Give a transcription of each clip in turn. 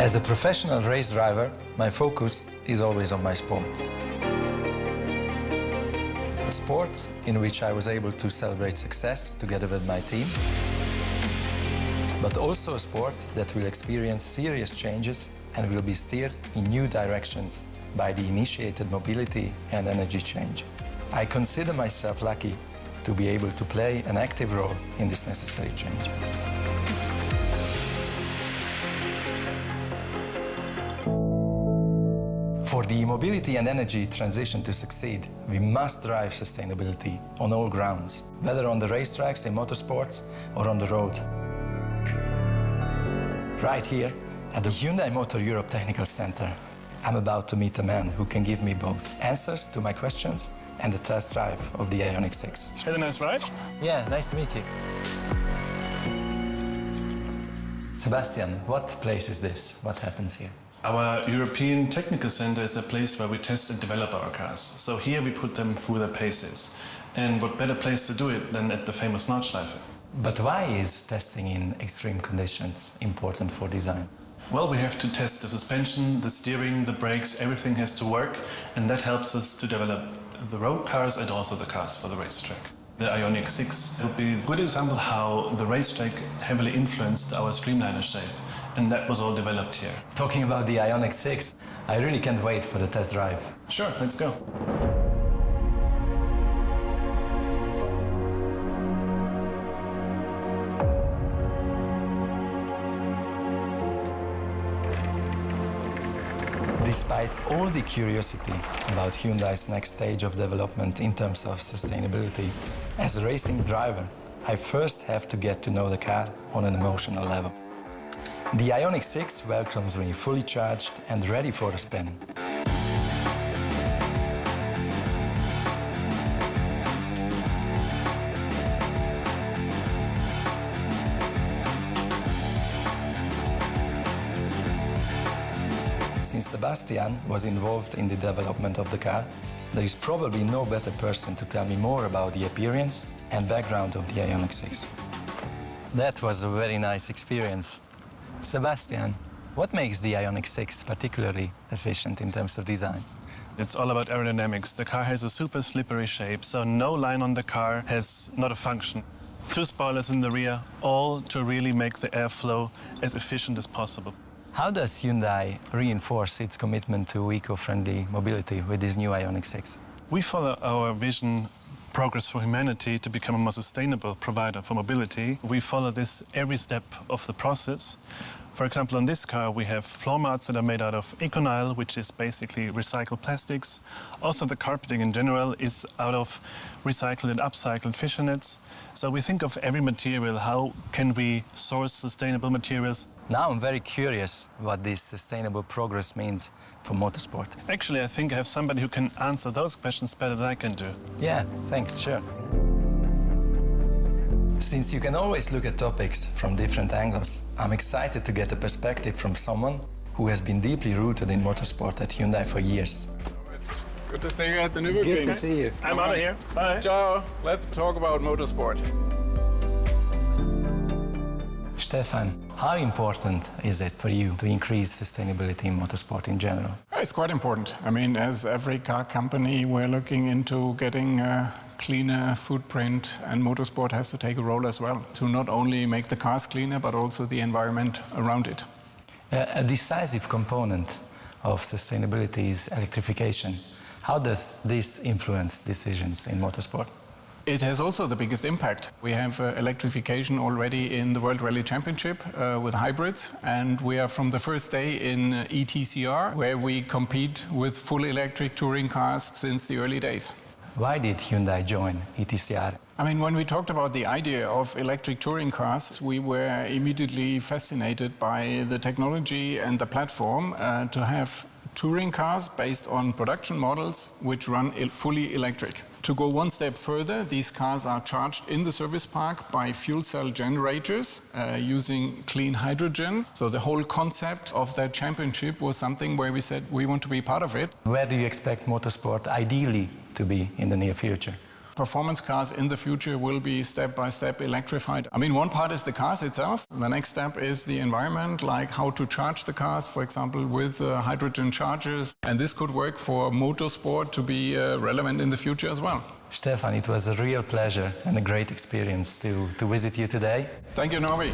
As a professional race driver, my focus is always on my sport. A sport in which I was able to celebrate success together with my team, but also a sport that will experience serious changes and will be steered in new directions by the initiated mobility and energy change. I consider myself lucky to be able to play an active role in this necessary change. For the mobility and energy transition to succeed, we must drive sustainability on all grounds, whether on the racetracks in motorsports or on the road. Right here at the Hyundai Motor Europe Technical Center, I'm about to meet a man who can give me both answers to my questions and a test drive of the IONIQ 6. Had a nice ride? Yeah, nice to meet you. Sebastian, what place is this? What happens here? Our European Technical Center is a place where we test and develop our cars. So here we put them through their paces. And what better place to do it than at the famous Nordschleife? But why is testing in extreme conditions important for design? Well, we have to test the suspension, the steering, the brakes, everything has to work, and that helps us to develop the road cars and also the cars for the racetrack. The IONIQ 6 would be a good example how the racetrack heavily influenced our streamliner shape, and that was all developed here. Talking about the IONIQ 6, I really can't wait for the test drive. Sure, let's go. Despite all the curiosity about Hyundai's next stage of development in terms of sustainability, as a racing driver, I first have to get to know the car on an emotional level. The IONIQ 6 welcomes me fully charged and ready for a spin. Since Sebastian was involved in the development of the car, there is probably no better person to tell me more about the appearance and background of the IONIQ 6. That was a very nice experience. Sebastian, what makes the IONIQ 6 particularly efficient in terms of design? It's all about aerodynamics. The car has a super slippery shape, so no line on the car has not a function. 2 spoilers in the rear, all to really make the airflow as efficient as possible. How does Hyundai reinforce its commitment to eco-friendly mobility with this new IONIQ 6? We follow our vision, Progress for Humanity, to become a more sustainable provider for mobility. We follow this every step of the process. For example, on this car, we have floor mats that are made out of ECONYL, which is basically recycled plastics. Also, the carpeting in general is out of recycled and upcycled fisher nets. So we think of every material, how can we source sustainable materials? Now I'm very curious what this sustainable progress means for motorsport. Actually, I think I have somebody who can answer those questions better than I can do. Yeah, thanks, sure. Since you can always look at topics from different angles, I'm excited to get a perspective from someone who has been deeply rooted in motorsport at Hyundai for years. Good to see you at the Nürburgring. Good to see you. I'm out of here. Bye. Ciao. Let's talk about motorsport. Stefan, how important is it for you to increase sustainability in motorsport in general? It's quite important. I mean, as every car company, we're looking into getting a cleaner footprint, and motorsport has to take a role as well to not only make the cars cleaner, but also the environment around it. A decisive component of sustainability is electrification. How does this influence decisions in motorsport? It has also the biggest impact. We have electrification already in the World Rally Championship with hybrids, and we are from the first day in ETCR, where we compete with fully electric touring cars since the early days. Why did Hyundai join ETCR? I mean, when we talked about the idea of electric touring cars, we were immediately fascinated by the technology and the platform to have touring cars based on production models which run fully electric. To go one step further, these cars are charged in the service park by fuel cell generators using clean hydrogen. So the whole concept of that championship was something where we said we want to be part of it. Where do you expect motorsport ideally to be in the near future? performance cars in the future will be step-by-step electrified. I mean, one part is the cars itself. The next step is the environment, like how to charge the cars, for example, with hydrogen chargers. And this could work for motorsport to be relevant in the future as well. Stefan, it was a real pleasure and a great experience to visit you today. Thank you, Norby.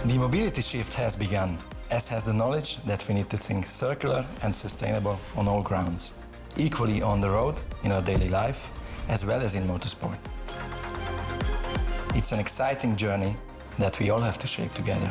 The mobility shift has begun, as has the knowledge that we need to think circular and sustainable on all grounds, equally on the road, in our daily life, as well as in motorsport. It's an exciting journey that we all have to shape together.